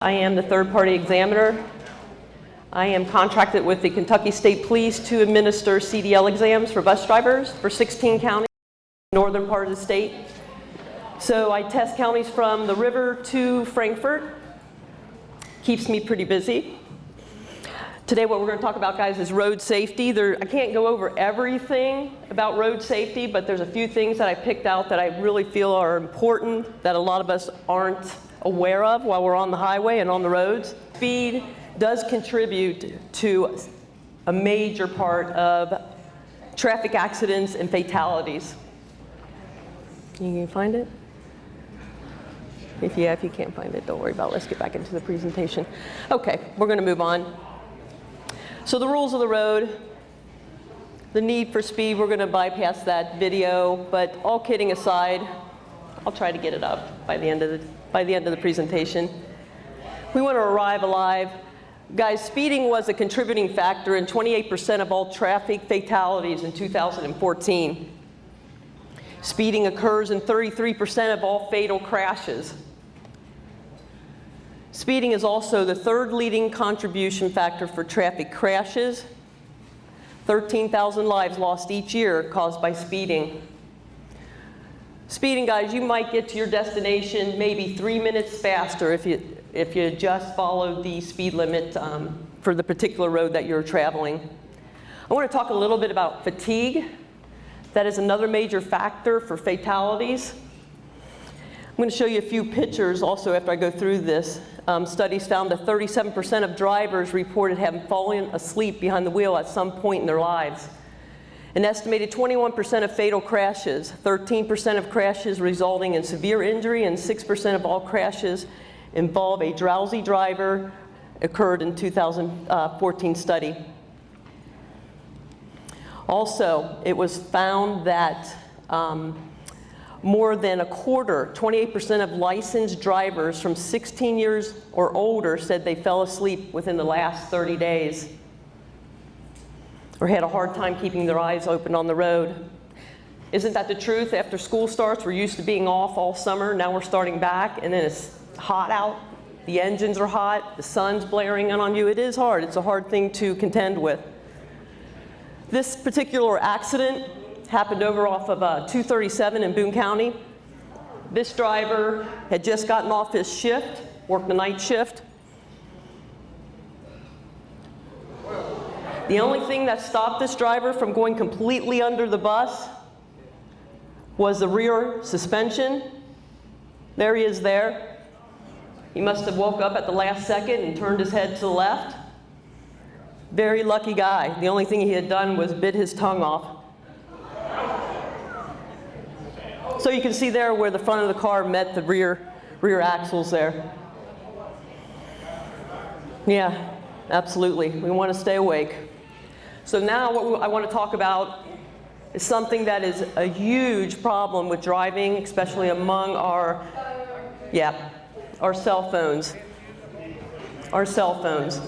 I am the third-party examiner. I am contracted with the Kentucky State Police to administer CDL exams for bus drivers for 16 counties in the northern part of the state. So I test counties from the river to Frankfort. Keeps me pretty busy. Today what we're going to talk about, guys, is road safety. I can't go over everything about road safety, but there's a few things that I picked out that I really feel are important that a lot of us aren't aware of while we're on the highway and on the roads. Speed does contribute to a major part of traffic accidents and fatalities. You can find it? If you can't find it, don't worry about it. Let's get back into the presentation. Okay, we're going to move on. So the rules of the road, the need for speed, we're going to bypass that video, but all kidding aside, I'll try to get it up by the end of the presentation. We want to arrive alive. Guys, speeding was a contributing factor in 28% of all traffic fatalities in 2014. Speeding occurs in 33% of all fatal crashes. Speeding is also the third leading contribution factor for traffic crashes. 13,000 lives lost each year caused by speeding. Speeding, guys, you might get to your destination maybe 3 minutes faster if you just followed the speed limit for the particular road that you're traveling. I want to talk a little bit about fatigue. That is another major factor for fatalities. I'm going to show you a few pictures also after I go through this. Studies found that 37% of drivers reported having fallen asleep behind the wheel at some point in their lives. An estimated 21% of fatal crashes, 13% of crashes resulting in severe injury, and 6% of all crashes involve a drowsy driver occurred in 2014 study. Also, it was found that more than a quarter, 28% of licensed drivers from 16 years or older said they fell asleep within the last 30 days or had a hard time keeping their eyes open on the road. Isn't that the truth? After school starts, we're used to being off all summer. Now we're starting back, and then it's hot out. The engines are hot. The sun's blaring in on you. It is hard. It's a hard thing to contend with. This particular accident happened over off of 237 in Boone County. This driver had just gotten off his shift, worked the night shift. The only thing that stopped this driver from going completely under the bus was the rear suspension. There he is there. He must have woke up at the last second and turned his head to the left. Very lucky guy. The only thing he had done was bit his tongue off. So you can see there where the front of the car met the rear axles there. Yeah, absolutely. We want to stay awake. So now what I want to talk about is something that is a huge problem with driving, especially among our cell phones. Our cell phones.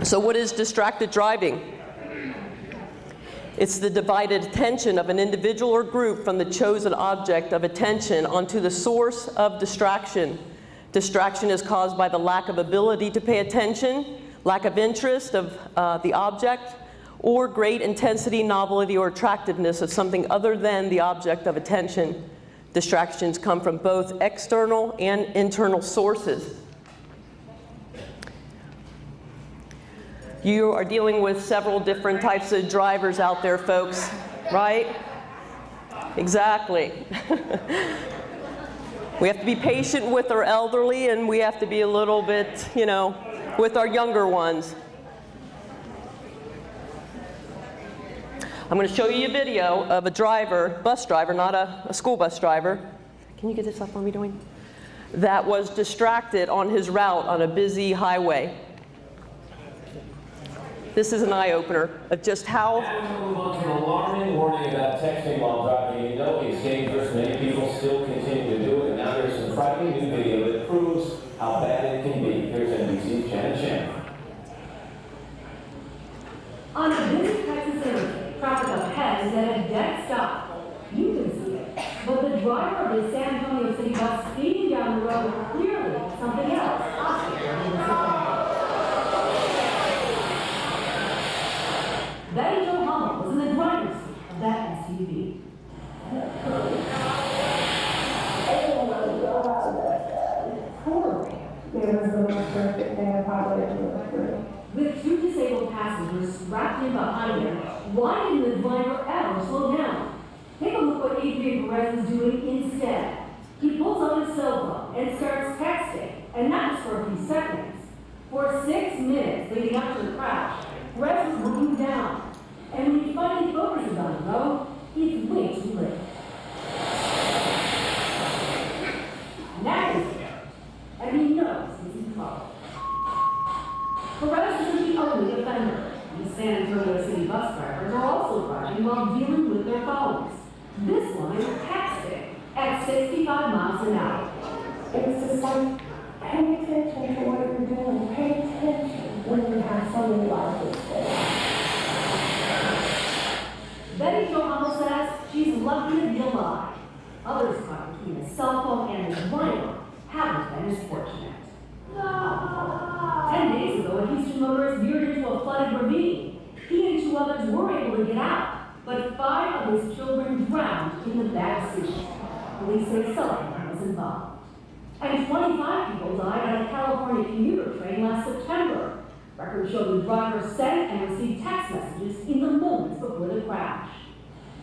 So what is distracted driving? It's the divided attention of an individual or group from the chosen object of attention onto the source of distraction. Distraction is caused by the lack of ability to pay attention, lack of interest of the object, or great intensity, novelty, or attractiveness of something other than the object of attention. Distractions come from both external and internal sources. You are dealing with several different types of drivers out there, folks, right? Exactly. We have to be patient with our elderly, and we have to be a little bit, with our younger ones. I'm going to show you a video of a driver, bus driver, not a school bus driver. Can you get this up for me, Dwayne? That was distracted on his route on a busy highway. This is an eye-opener of just how... Now we move on to an alarming warning about texting while driving. You know it's dangerous. Many people still continue to do it. And now there's some frightening new video that proves how bad it can be. Here's NBC's Janet Shannon. On a busy Texas interstate, traffic ahead is at a dead stop. You can see it, but the driver of the San Antonio City bus speeding down the road wrapped in behind him. Why didn't the driver ever slow down? Take a look what Adrian Perez is doing instead. He pulls out his cell phone and starts texting, and not just for a few seconds. For 6 minutes leading up to the crash, Perez was looking down. And when he finally focuses on the road, it's way too late. And that is it. And he knows he's in trouble. Perez isn't the only offender. The San Antonio City bus drivers are also driving while dealing with their phones. This one is texting at 65 miles an hour. It's just like, pay attention to what you're doing. Pay attention when you have something like this. Betty Johanna says she's lucky to be alive. Others caught between a cell phone and a driver haven't been as fortunate. 10 days ago, a Houston motorist veered into a flooded ravine. He and 2 others were able to get out, but 5 of his children drowned in the back seat. Police say someone was involved. And 25 people died on a California commuter train last September. Records show the driver sent and received text messages in the moments before the crash.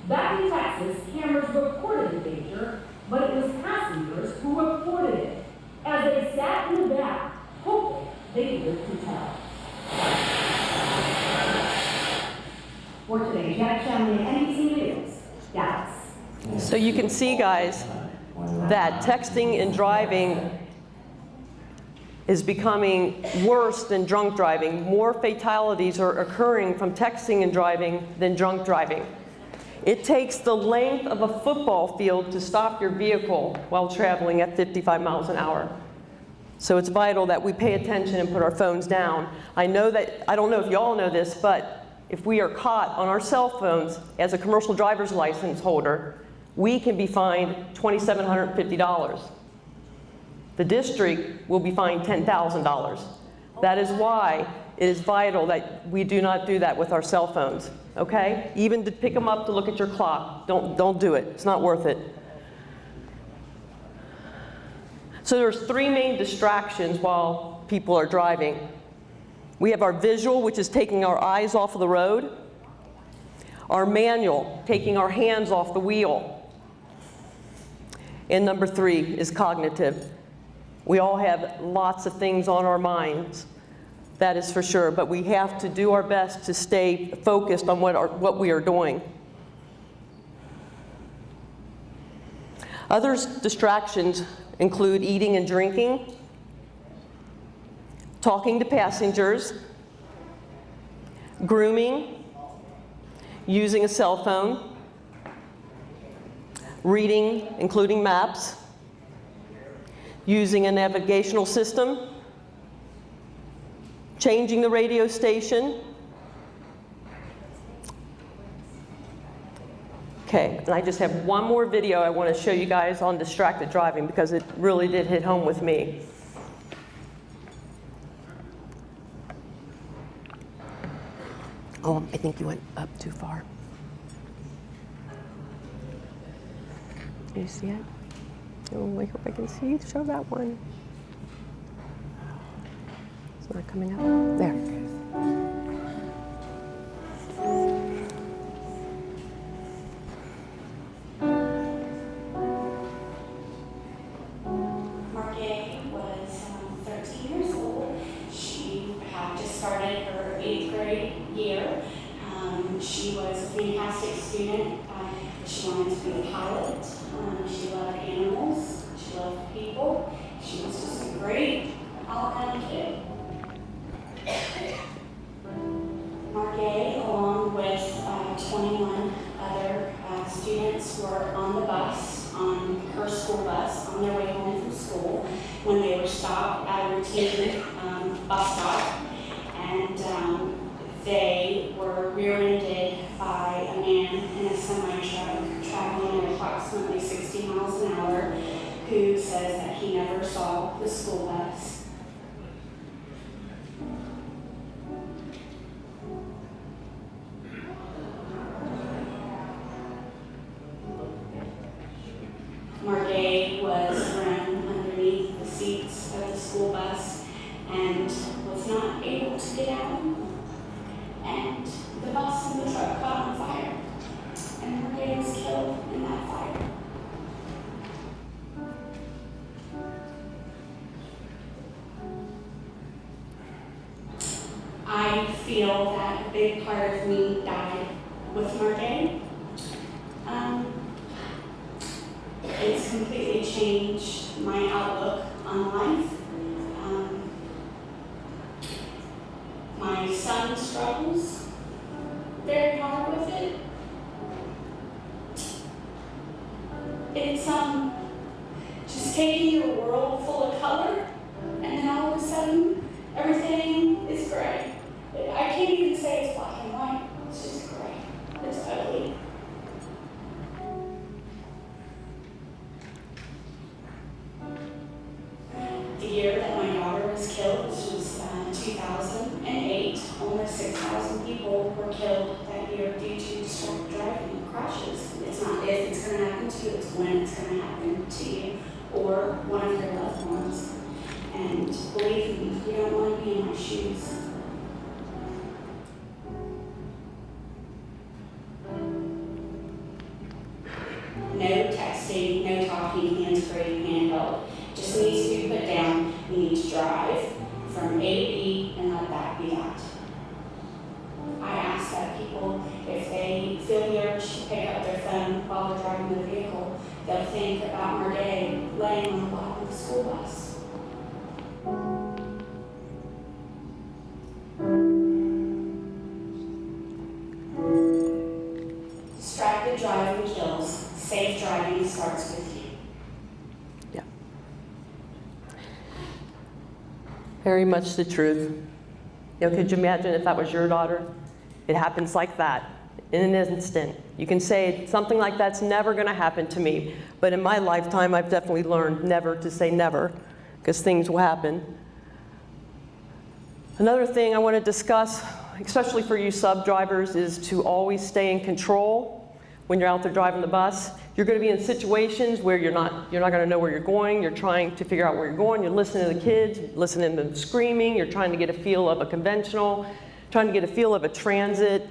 Back in Texas, cameras reported the danger, but it was passengers who reported it, as they sat in the back, hoping they lived to tell. For today, Jack Shanley, NBC News, Dallas. So you can see, guys, that texting and driving is becoming worse than drunk driving. More fatalities are occurring from texting and driving than drunk driving. It takes the length of a football field to stop your vehicle while traveling at 55 miles an hour. So it's vital that we pay attention and put our phones down. I know that, I don't know if you all know this, but if we are caught on our cell phones as a commercial driver's license holder, we can be fined $2,750. The district will be fined $10,000. That is why it is vital that we do not do that with our cell phones, okay? Even to pick them up to look at your clock, don't do it. It's not worth it. So there's 3 main distractions while people are driving. We have our visual, which is taking our eyes off of the road. Our manual, taking our hands off the wheel. And number 3 is cognitive. We all have lots of things on our minds, that is for sure, but we have to do our best to stay focused on what we are doing. Other distractions include eating and drinking, talking to passengers, grooming, using a cell phone, reading, including maps, using a navigational system, changing the radio station. Okay, and I just have one more video I want to show you guys on distracted driving because it really did hit home with me. Oh, I think you went up too far. You see it? Oh, I hope I can see. Show that one. It's not coming up. There. Margay was 13 years old. She had just started her 8th grade year. She was a fantastic student. She wanted to be a pilot. She loved animals. She loved people. She was just a great all-around kid. Margay, along with 21 other students, were on the bus, on her school bus, on their way home from school, when they were stopped at a routine bus stop, and they were rear-ended by a man in a semi-truck traveling at approximately 60 miles an hour, who says that he never saw the school bus. Margay was thrown underneath the seats of the school bus and was not able to get out. And I feel that a big part of me died with Margay. It's completely changed my outlook on life. My son struggles very hard with it. It's just taking your world full of color, and then all of a sudden, everything is gray. I can't even say it's black and white. It's just gray. It's ugly. The year that my daughter was killed, which was 2008, almost 6,000 people were killed that year due to distracted driving and crashes. It's not if it's going to happen to you, it's when it's going to happen to you or one of your loved ones. And believe me, you don't want to be in my shoes. No texting, no talking, hands-free, handheld. Just needs to be put down. You need to drive from A to B and let that be that. I ask that people, if they feel the urge to pick up their phone while they're driving the vehicle, they'll think about Margay laying on the bottom of the school bus. Distracted driving kills. Safe driving starts with you. Yeah. Very much the truth. You know, could you imagine if that was your daughter? It happens like that, in an instant. You can say something like that's never going to happen to me, but in my lifetime, I've definitely learned never to say never, because things will happen. Another thing I want to discuss, especially for you sub-drivers, is to always stay in control when you're out there driving the bus. You're going to be in situations where you're not going to know where you're going. You're trying to figure out where you're going. You're listening to the kids, listening to them screaming. You're trying to get a feel of a conventional, trying to get a feel of a transit.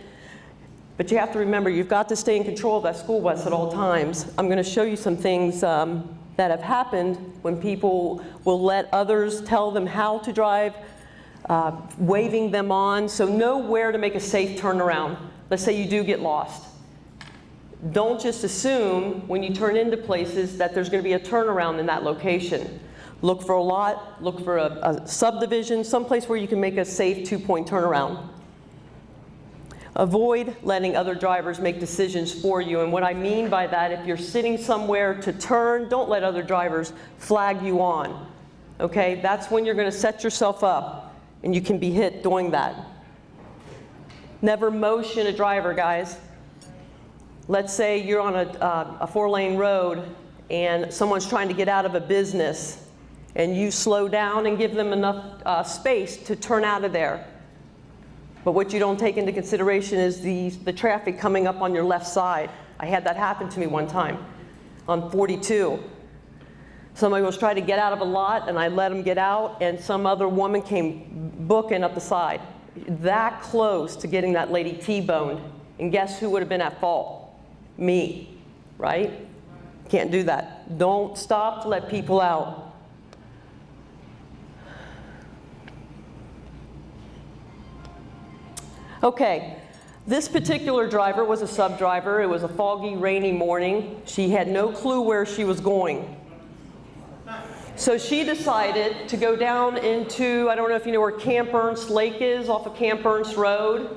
But you have to remember, you've got to stay in control of that school bus at all times. I'm going to show you some things that have happened when people will let others tell them how to drive, waving them on. So know where to make a safe turnaround. Let's say you do get lost. Don't just assume when you turn into places that there's going to be a turnaround in that location. Look for a lot, look for a subdivision, someplace where you can make a safe 2-point turnaround. Avoid letting other drivers make decisions for you. And what I mean by that, if you're sitting somewhere to turn, don't let other drivers flag you on. Okay? That's when you're going to set yourself up and you can be hit doing that. Never motion a driver, guys. Let's say you're on a 4-lane road and someone's trying to get out of a business and you slow down and give them enough space to turn out of there. But what you don't take into consideration is the traffic coming up on your left side. I had that happen to me one time on 42. Somebody was trying to get out of a lot and I let them get out and some other woman came booking up the side. That close to getting that lady T-boned. And guess who would have been at fault? Me, right? Can't do that. Don't stop to let people out. Okay, this particular driver was a sub-driver. It was a foggy, rainy morning. She had no clue where she was going. So she decided to go down into, I don't know if you know where Camp Ernst Lake is, off of Camp Ernst Road.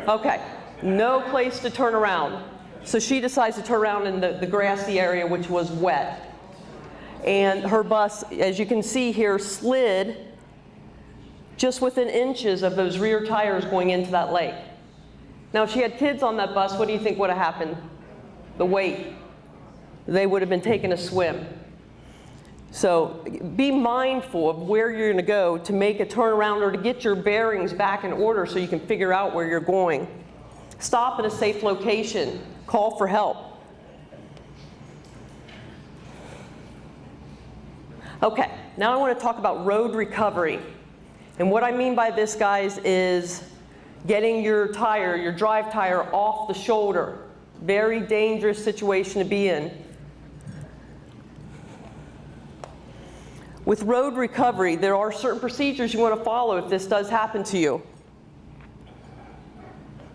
Okay, no place to turn around. So she decides to turn around in the grassy area, which was wet. And her bus, as you can see here, slid just within inches of those rear tires going into that lake. Now, if she had kids on that bus, what do you think would have happened? The weight. They would have been taking a swim. So be mindful of where you're going to go to make a turnaround or to get your bearings back in order so you can figure out where you're going. Stop at a safe location. Call for help. Okay, now I want to talk about road recovery. And what I mean by this, guys, is getting your tire, your drive tire, off the shoulder. Very dangerous situation to be in. With road recovery, there are certain procedures you want to follow if this does happen to you.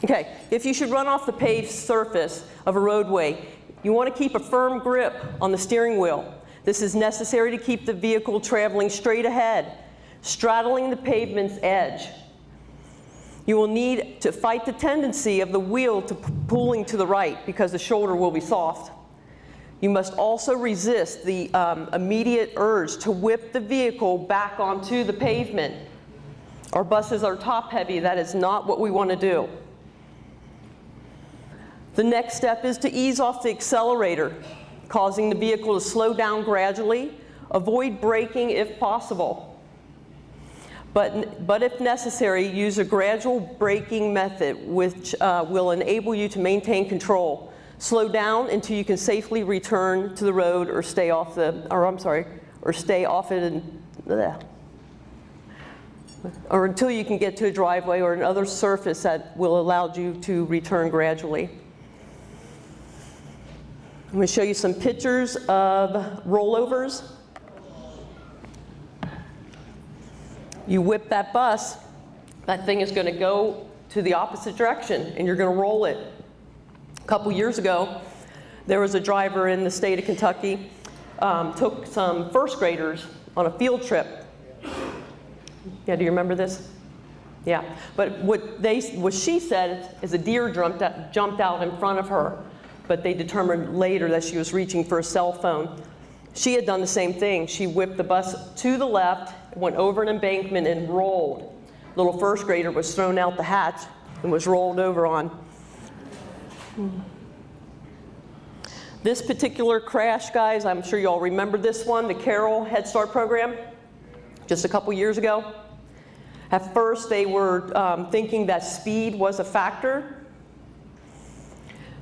Okay, if you should run off the paved surface of a roadway, you want to keep a firm grip on the steering wheel. This is necessary to keep the vehicle traveling straight ahead, straddling the pavement's edge. You will need to fight the tendency of the wheel to pulling to the right because the shoulder will be soft. You must also resist the immediate urge to whip the vehicle back onto the pavement. Our buses are top heavy. That is not what we want to do. The next step is to ease off the accelerator, causing the vehicle to slow down gradually. Avoid braking if possible. But if necessary, use a gradual braking method which will enable you to maintain control. Slow down until you can safely return to the road or stay off it or until you can get to a driveway or another surface that will allow you to return gradually. I'm going to show you some pictures of rollovers. You whip that bus, that thing is going to go to the opposite direction and you're going to roll it. A couple years ago, there was a driver in the state of Kentucky, took some first graders on a field trip. Yeah, do you remember this? Yeah, but what she said is a deer jumped out in front of her, but they determined later that she was reaching for a cell phone. She had done the same thing. She whipped the bus to the left, went over an embankment and rolled. Little first grader was thrown out the hatch and was rolled over on. This particular crash, guys, I'm sure you all remember this one, the Carroll Head Start program, just a couple years ago. At first, they were thinking that speed was a factor.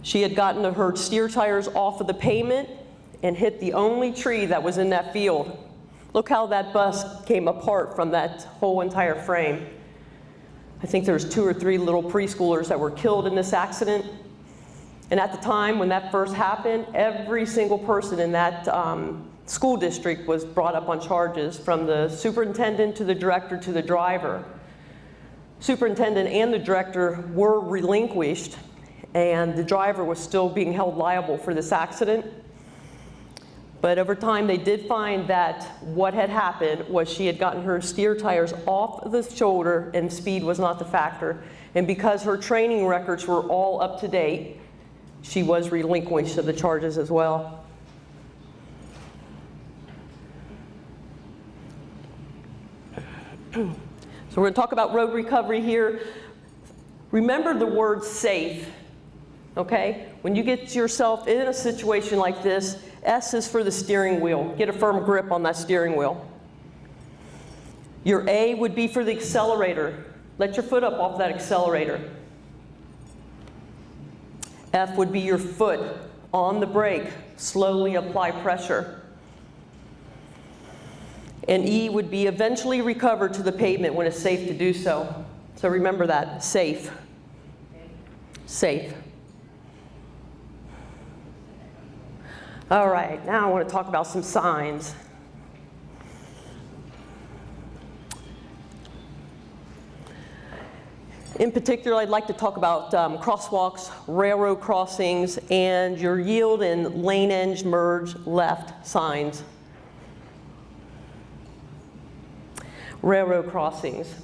She had gotten her steer tires off of the pavement and hit the only tree that was in that field. Look how that bus came apart from that whole entire frame. I think there was 2 or 3 little preschoolers that were killed in this accident. And at the time when that first happened, every single person in that school district was brought up on charges, from the superintendent to the director to the driver. Superintendent and the director were relinquished, and the driver was still being held liable for this accident. But over time, they did find that what had happened was she had gotten her steer tires off the shoulder and speed was not the factor. And because her training records were all up to date, she was relinquished of the charges as well. So we're going to talk about road recovery here. Remember the word safe, okay? When you get yourself in a situation like this, S is for the steering wheel. Get a firm grip on that steering wheel. Your A would be for the accelerator. Let your foot up off that accelerator. F would be your foot on the brake. Slowly apply pressure. And E would be eventually recover to the pavement when it's safe to do so. So remember that, safe. Safe. All right, now I want to talk about some signs. In particular, I'd like to talk about crosswalks, railroad crossings, and your yield and lane edge merge left signs. Railroad crossings.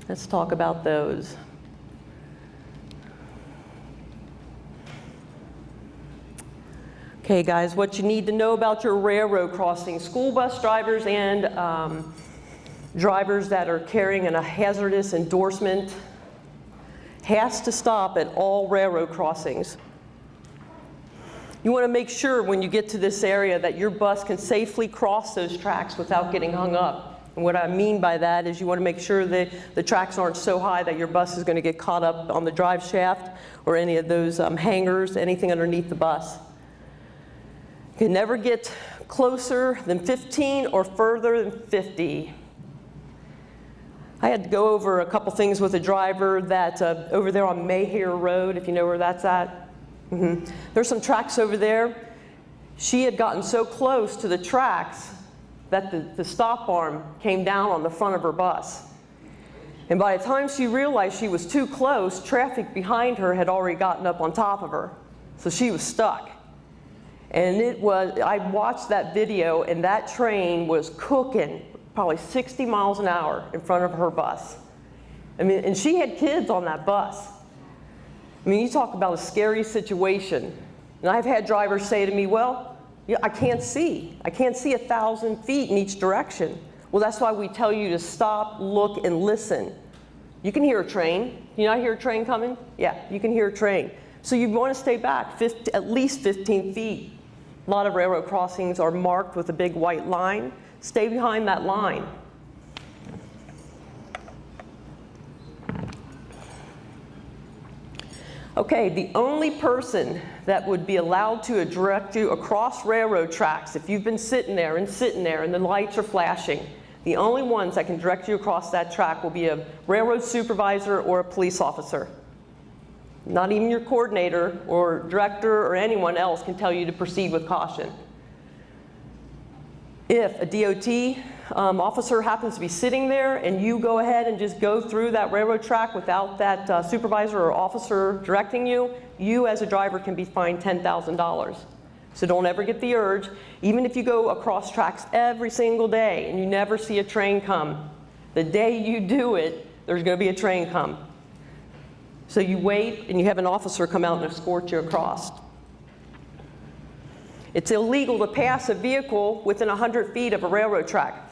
Let's talk about those. Okay, guys, what you need to know about your railroad crossings. School bus drivers and drivers that are carrying a hazardous endorsement has to stop at all railroad crossings. You want to make sure when you get to this area that your bus can safely cross those tracks without getting hung up. And what I mean by that is you want to make sure that the tracks aren't so high that your bus is going to get caught up on the drive shaft or any of those hangers, anything underneath the bus. You can never get closer than 15 or further than 50. I had to go over a couple things with a driver that over there on Mayhere Road, if you know where that's at. There's some tracks over there. She had gotten so close to the tracks that the stop arm came down on the front of her bus. And by the time she realized she was too close, traffic behind her had already gotten up on top of her. So she was stuck. And I watched that video, and that train was cooking probably 60 miles an hour in front of her bus. I mean, and she had kids on that bus. I mean, you talk about a scary situation. And I've had drivers say to me, well, yeah, I can't see. I can't see 1,000 feet in each direction. Well, that's why we tell you to stop, look, and listen. You can hear a train. You not hear a train coming? Yeah, you can hear a train. So you want to stay back at least 15 feet. A lot of railroad crossings are marked with a big white line. Stay behind that line. Okay, the only person that would be allowed to direct you across railroad tracks, if you've been sitting there and the lights are flashing, the only ones that can direct you across that track will be a railroad supervisor or a police officer. Not even your coordinator or director or anyone else can tell you to proceed with caution. If a DOT officer happens to be sitting there and you go ahead and just go through that railroad track without that supervisor or officer directing you, you as a driver can be fined $10,000. So don't ever get the urge, even if you go across tracks every single day and you never see a train come, the day you do it, there's going to be a train come. So you wait and you have an officer come out and escort you across. It's illegal to pass a vehicle within 100 feet of a railroad track.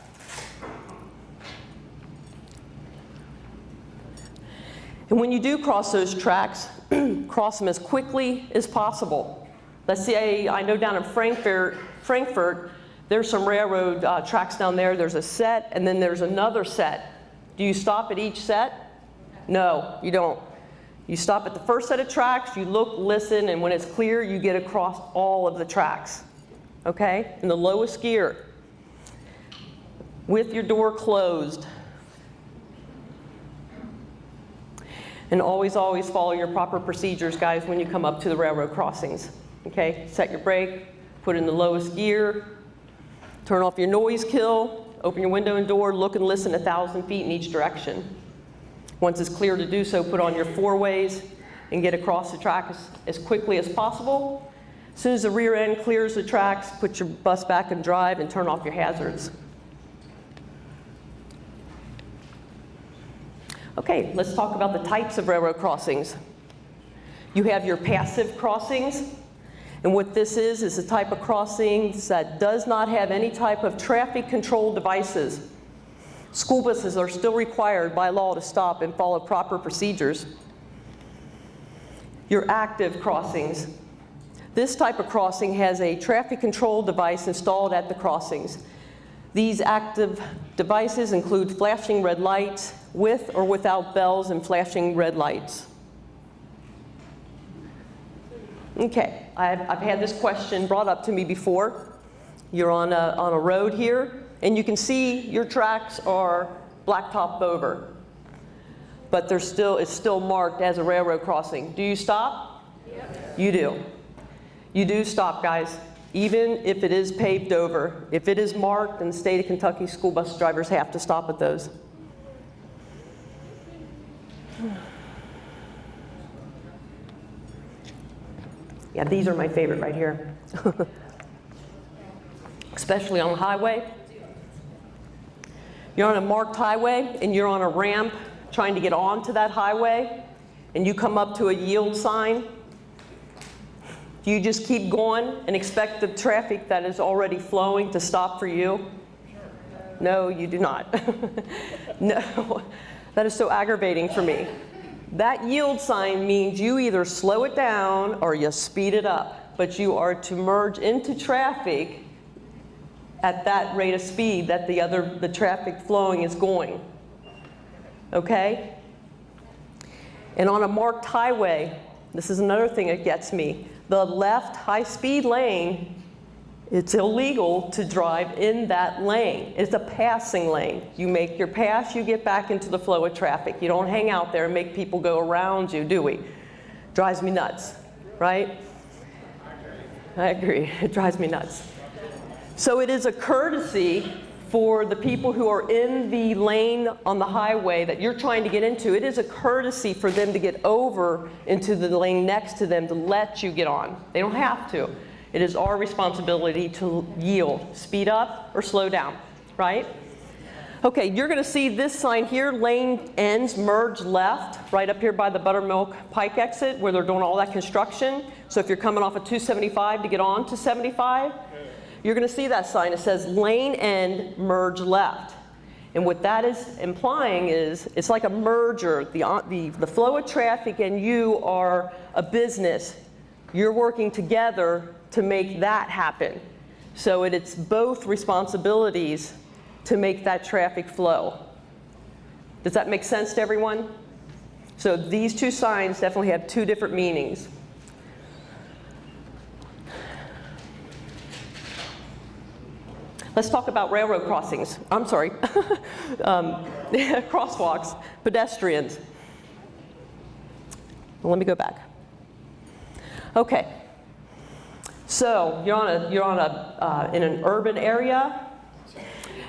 And when you do cross those tracks, cross them as quickly as possible. Let's say, I know down in Frankfurt, there's some railroad tracks down there. There's a set, and then there's another set. Do you stop at each set? No, you don't. You stop at the first set of tracks, you look, listen, and when it's clear, you get across all of the tracks, okay? In the lowest gear, with your door closed. And always, always follow your proper procedures, guys, when you come up to the railroad crossings, okay? Set your brake, put it in the lowest gear, turn off your noise kill, open your window and door, look and listen 1,000 feet in each direction. Once it's clear to do so, put on your four-ways and get across the track as quickly as possible. As soon as the rear end clears the tracks, put your bus back in drive and turn off your hazards. Okay, let's talk about the types of railroad crossings. You have your passive crossings, and what this is a type of crossings that does not have any type of traffic control devices. School buses are still required by law to stop and follow proper procedures. Your active crossings. This type of crossing has a traffic control device installed at the crossings. These active devices include flashing red lights, with or without bells and flashing red lights. Okay, I've had this question brought up to me before. You're on a road here, and you can see your tracks are blacktop over, but it's still marked as a railroad crossing. Do you stop? Yep. You do. You do stop, guys, even if it is paved over. If it is marked, in the state of Kentucky, school bus drivers have to stop at those. Yeah, these are my favorite right here. Especially on the highway. You're on a marked highway and you're on a ramp trying to get onto that highway, and you come up to a yield sign. Do you just keep going and expect the traffic that is already flowing to stop for you? No, you do not. No, that is so aggravating for me. That yield sign means you either slow it down or you speed it up, but you are to merge into traffic at that rate of speed that the traffic flowing is going, okay? And on a marked highway, this is another thing that gets me. The left high-speed lane, it's illegal to drive in that lane. It's a passing lane. You make your pass, you get back into the flow of traffic. You don't hang out there and make people go around you, do we? Drives me nuts, right? I agree, it drives me nuts. So it is a courtesy for the people who are in the lane on the highway that you're trying to get into, it is a courtesy for them to get over into the lane next to them to let you get on. They don't have to. It is our responsibility to yield, speed up or slow down, right? Okay, you're going to see this sign here, lane ends, merge left, right up here by the Buttermilk Pike exit where they're doing all that construction. So if you're coming off of 275 to get on to 75, you're going to see that sign. It says lane end, merge left. And what that is implying is it's like a merger. The flow of traffic and you are a business. You're working together to make that happen. So it's both responsibilities to make that traffic flow. Does that make sense to everyone? So these two signs definitely have two different meanings. Let's talk about railroad crossings. I'm sorry, crosswalks, pedestrians. Well, let me go back. Okay, so you're in an urban area,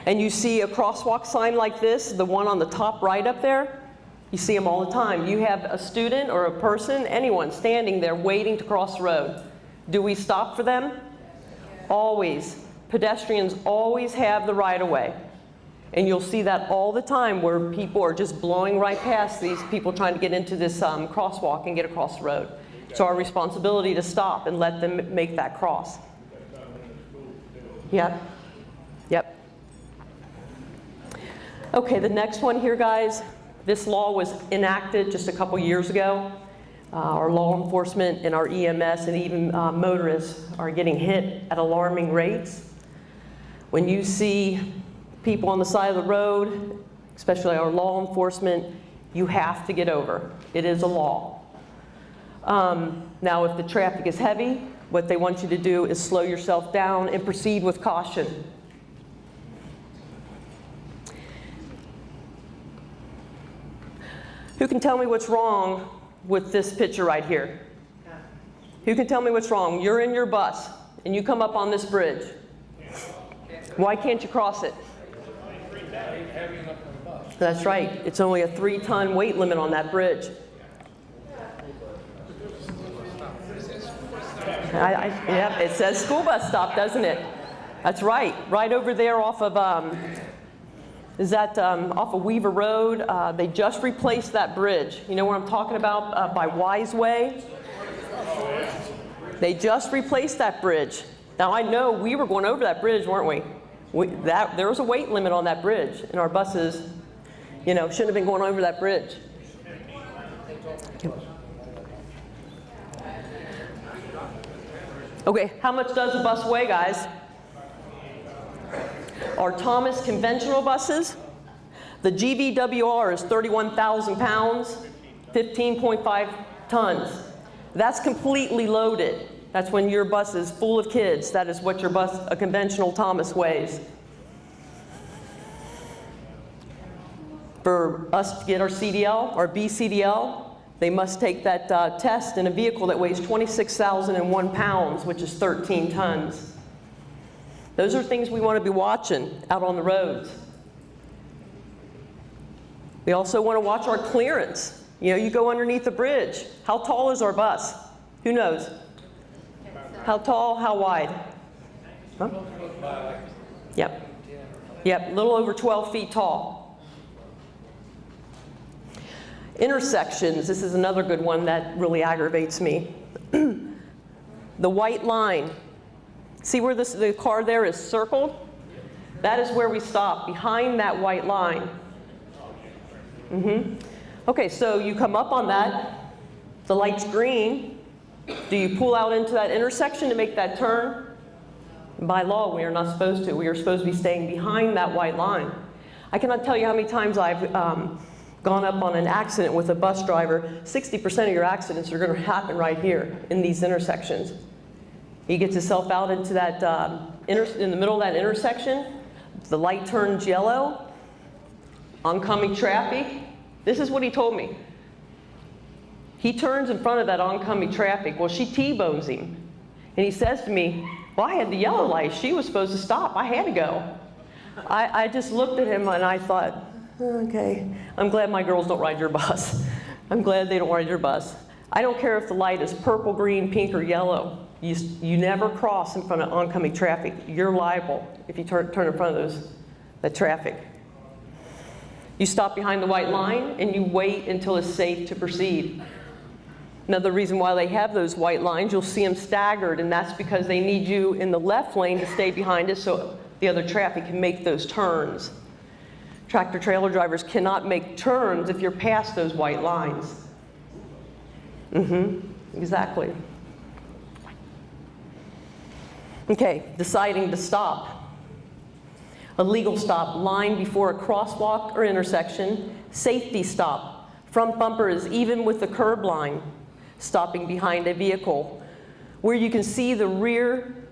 and you see a crosswalk sign like this, the one on the top right up there. You see them all the time. You have a student or a person, anyone, standing there waiting to cross the road. Do we stop for them? Always. Pedestrians always have the right-of-way. And you'll see that all the time where people are just blowing right past these people trying to get into this crosswalk and get across the road. It's our responsibility to stop and let them make that cross. Yep. Yep. Okay, the next one here, guys. This law was enacted just a couple years ago. Our law enforcement and our EMS and even motorists are getting hit at alarming rates. When you see people on the side of the road, especially our law enforcement, you have to get over. It is a law. Now, if the traffic is heavy, what they want you to do is slow yourself down and proceed with caution. Who can tell me what's wrong with this picture right here? Who can tell me what's wrong? You're in your bus and you come up on this bridge. Why can't you cross it? That's right. It's only a 3-ton weight limit on that bridge. Yep, it says school bus stop, doesn't it? That's right. Right over there off of, off of Weaver Road. They just replaced that bridge. You know what I'm talking about? By Wiseway. They just replaced that bridge. Now I know we were going over that bridge, weren't we? There was a weight limit on that bridge, and our buses, shouldn't have been going over that bridge. Okay, how much does a bus weigh, guys? Our Thomas conventional buses, the GVWR is 31,000 pounds, 15.5 tons. That's completely loaded. That's when your bus is full of kids. That is what a conventional Thomas weighs. For us to get our CDL, our BCDL, they must take that test in a vehicle that weighs 26,001 pounds, which is 13 tons. Those are things we want to be watching out on the roads. We also want to watch our clearance. You go underneath the bridge. How tall is our bus? Who knows? How tall, how wide? Huh? Yep. Yep, a little over 12 feet tall. Intersections, this is another good one that really aggravates me. The white line. See where the car there is circled? That is where we stop, behind that white line. Okay, so you come up on that, the light's green. Do you pull out into that intersection to make that turn? By law, we are not supposed to. We are supposed to be staying behind that white line. I cannot tell you how many times I've gone up on an accident with a bus driver. 60% of your accidents are going to happen right here in these intersections. He gets himself out into that, in the middle of that intersection. The light turns yellow. Oncoming traffic. This is what he told me. He turns in front of that oncoming traffic. Well, she T-bones him. And he says to me, well, I had the yellow light. She was supposed to stop. I had to go. I just looked at him and I thought, okay, I'm glad my girls don't ride your bus. I'm glad they don't ride your bus. I don't care if the light is purple, green, pink, or yellow. You never cross in front of oncoming traffic. You're liable if you turn in front of that traffic. You stop behind the white line and you wait until it's safe to proceed. Another reason why they have those white lines, you'll see them staggered, and that's because they need you in the left lane to stay behind it so the other traffic can make those turns. Tractor trailer drivers cannot make turns if you're past those white lines. Exactly. Okay, deciding to stop. A legal stop, line before a crosswalk or intersection. Safety stop. Front bumper is even with the curb line. Stopping behind a vehicle, where you can see the rear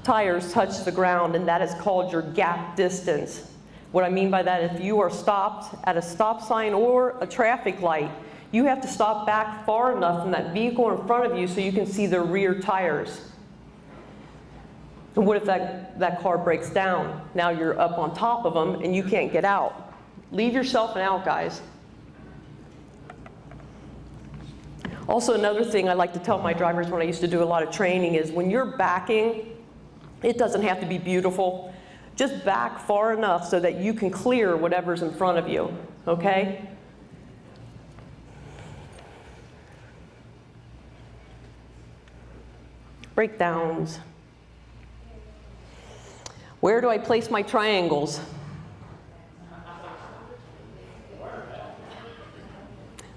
tires touch the ground, and that is called your gap distance. What I mean by that, if you are stopped at a stop sign or a traffic light, you have to stop back far enough from that vehicle in front of you so you can see the rear tires. And what if that car breaks down? Now you're up on top of them and you can't get out. Leave yourself an out, guys. Also, another thing I like to tell my drivers when I used to do a lot of training is when you're backing, it doesn't have to be beautiful. Just back far enough so that you can clear whatever's in front of you, okay? Breakdowns. Where do I place my triangles?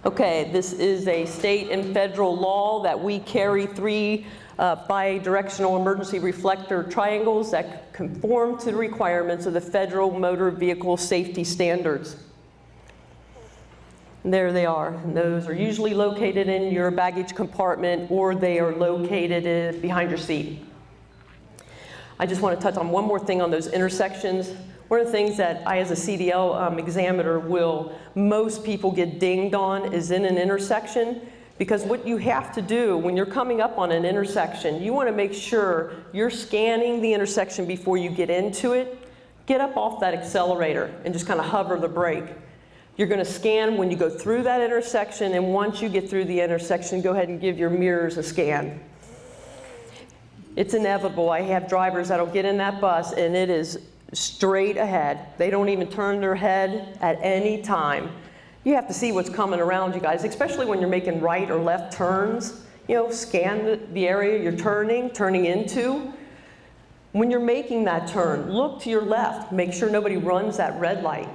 Okay, this is a state and federal law that we carry 3 bi-directional emergency reflector triangles that conform to the requirements of the federal motor vehicle safety standards. And there they are. And those are usually located in your baggage compartment or they are located behind your seat. I just want to touch on one more thing on those intersections. One of the things that I, as a CDL examiner, most people get dinged on is in an intersection, because what you have to do when you're coming up on an intersection, you want to make sure you're scanning the intersection before you get into it. Get up off that accelerator and just kind of hover the brake. You're going to scan when you go through that intersection, and once you get through the intersection, go ahead and give your mirrors a scan. It's inevitable. I have drivers that'll get in that bus and it is straight ahead. They don't even turn their head at any time. You have to see what's coming around you guys, especially when you're making right or left turns. You know, scan the area you're turning into. When you're making that turn, look to your left. Make sure nobody runs that red light.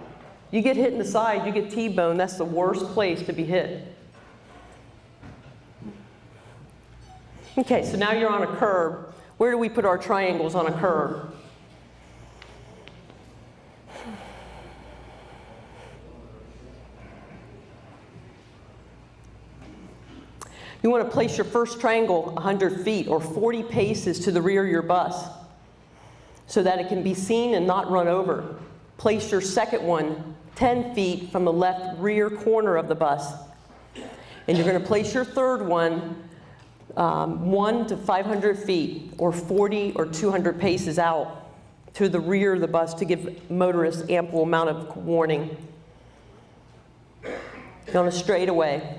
You get hit in the side, you get T-boned, that's the worst place to be hit. Okay, so now you're on a curb. Where do we put our triangles on a curb? You want to place your first triangle 100 feet or 40 paces to the rear of your bus so that it can be seen and not run over. Place your second one 10 feet from the left rear corner of the bus. And you're going to place your third one 1 to 500 feet or 40 or 200 paces out to the rear of the bus to give motorists ample amount of warning. On a straightaway.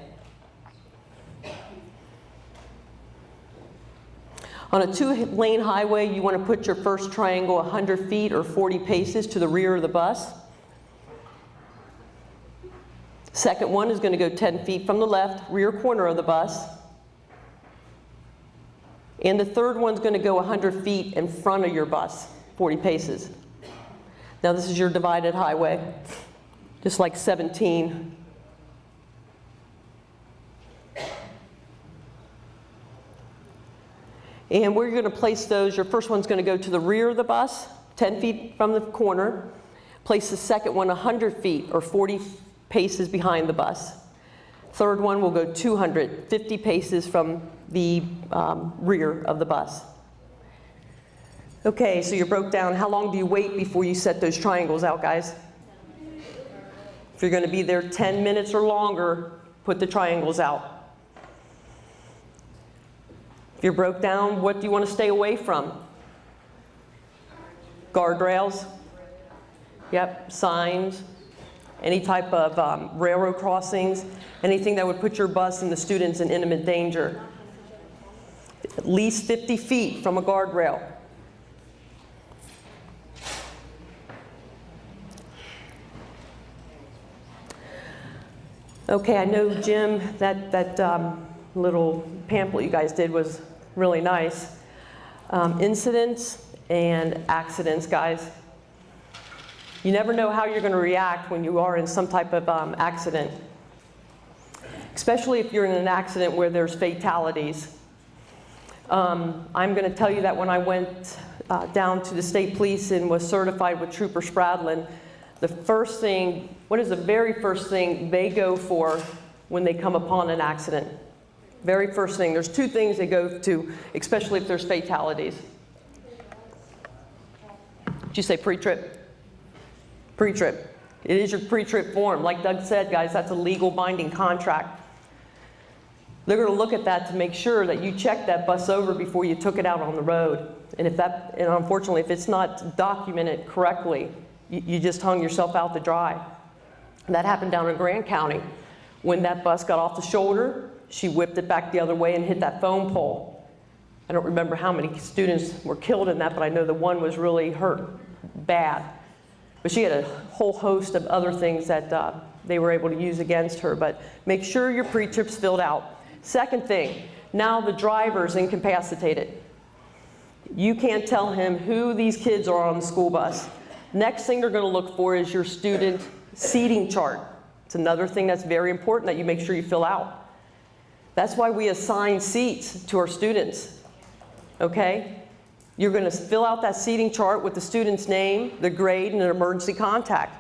On a 2-lane highway, you want to put your first triangle 100 feet or 40 paces to the rear of the bus. Second one is going to go 10 feet from the left rear corner of the bus. And the third one's going to go 100 feet in front of your bus, 40 paces. Now this is your divided highway, just like 17. And where you're going to place those, your first one's going to go to the rear of the bus, 10 feet from the corner. Place the second one 100 feet or 40 paces behind the bus. Third one will go 250 paces from the rear of the bus. Okay, so you're broke down. How long do you wait before you set those triangles out, guys? If you're going to be there 10 minutes or longer, put the triangles out. If you're broke down, what do you want to stay away from? Guardrails. Yep, signs, any type of railroad crossings, anything that would put your bus and the students in imminent danger. At least 50 feet from a guardrail. Okay, I know, Jim, that little pamphlet you guys did was really nice. Incidents and accidents, guys. You never know how you're going to react when you are in some type of accident, especially if you're in an accident where there's fatalities. I'm going to tell you that when I went down to the state police and was certified with Trooper Spradlin, the first thing, what is the very first thing they go for when they come upon an accident? Very first thing. There's two things they go to, especially if there's fatalities. Did you say pre-trip? Pre-trip. It is your pre-trip form. Like Doug said, guys, that's a legal binding contract. They're going to look at that to make sure that you checked that bus over before you took it out on the road. And unfortunately, if it's not documented correctly, you just hung yourself out to dry. That happened down in Grant County. When that bus got off the shoulder, she whipped it back the other way and hit that phone pole. I don't remember how many students were killed in that, but I know the one was really hurt bad. But she had a whole host of other things that they were able to use against her. But make sure your pre-trip's filled out. Second thing, now the driver's incapacitated. You can't tell him who these kids are on the school bus. Next thing they're going to look for is your student seating chart. It's another thing that's very important that you make sure you fill out. That's why we assign seats to our students, okay? You're going to fill out that seating chart with the student's name, the grade, and an emergency contact.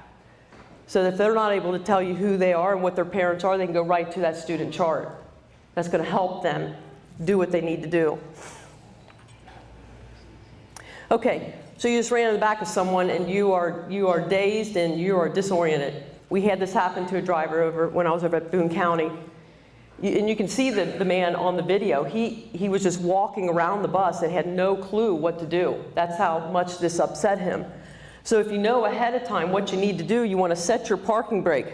So that if they're not able to tell you who they are and what their parents are, they can go right to that student chart. That's going to help them do what they need to do. Okay, so you just ran in the back of someone and you are dazed and you are disoriented. We had this happen to a driver when I was over at Boone County. And you can see the man on the video. He was just walking around the bus and had no clue what to do. That's how much this upset him. So if you know ahead of time what you need to do, you want to set your parking brake.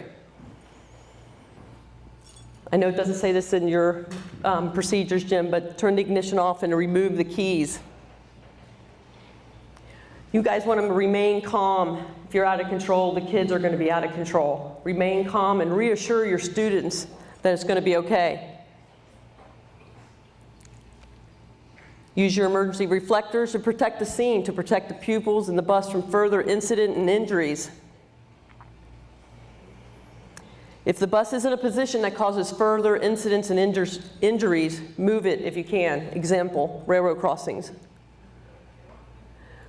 I know it doesn't say this in your procedures, Jim, but turn the ignition off and remove the keys. You guys want to remain calm. If you're out of control, the kids are going to be out of control. Remain calm and reassure your students that it's going to be okay. Use your emergency reflectors to protect the scene, to protect the pupils and the bus from further incident and injuries. If the bus is in a position that causes further incidents and injuries, move it if you can. Example, railroad crossings.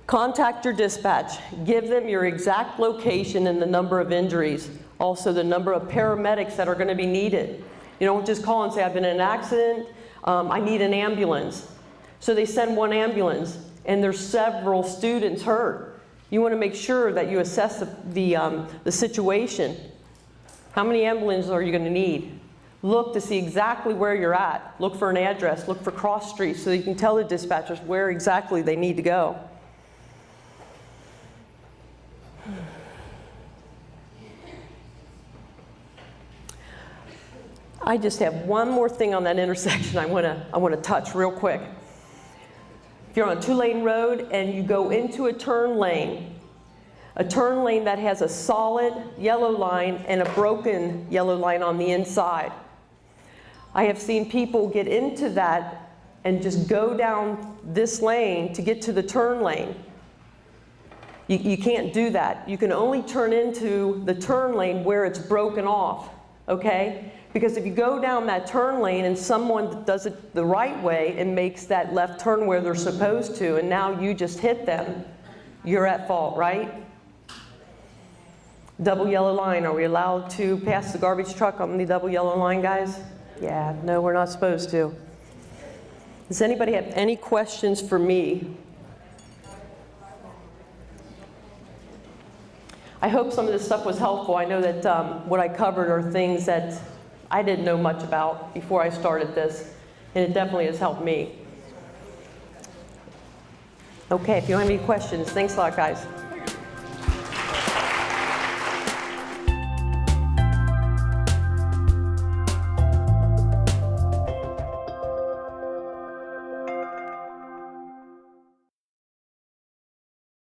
Contact your dispatch. Give them your exact location and the number of injuries. Also the number of paramedics that are going to be needed. You don't just call and say, I've been in an accident, I need an ambulance. So they send one ambulance and there's several students hurt. You want to make sure that you assess the situation. How many ambulances are you going to need? Look to see exactly where you're at. Look for an address, look for cross streets so you can tell the dispatchers where exactly they need to go. I just have one more thing on that intersection I want to touch real quick. If you're on a 2-lane road and you go into a turn lane that has a solid yellow line and a broken yellow line on the inside. I have seen people get into that and just go down this lane to get to the turn lane. You can't do that. You can only turn into the turn lane where it's broken off, okay? Because if you go down that turn lane and someone does it the right way and makes that left turn where they're supposed to, and now you just hit them, you're at fault, right? Double yellow line, are we allowed to pass the garbage truck on the double yellow line, guys? Yeah, no, we're not supposed to. Does anybody have any questions for me? I hope some of this stuff was helpful. I know that what I covered are things that I didn't know much about before I started this, and it definitely has helped me. Okay, if you don't have any questions, thanks a lot, guys.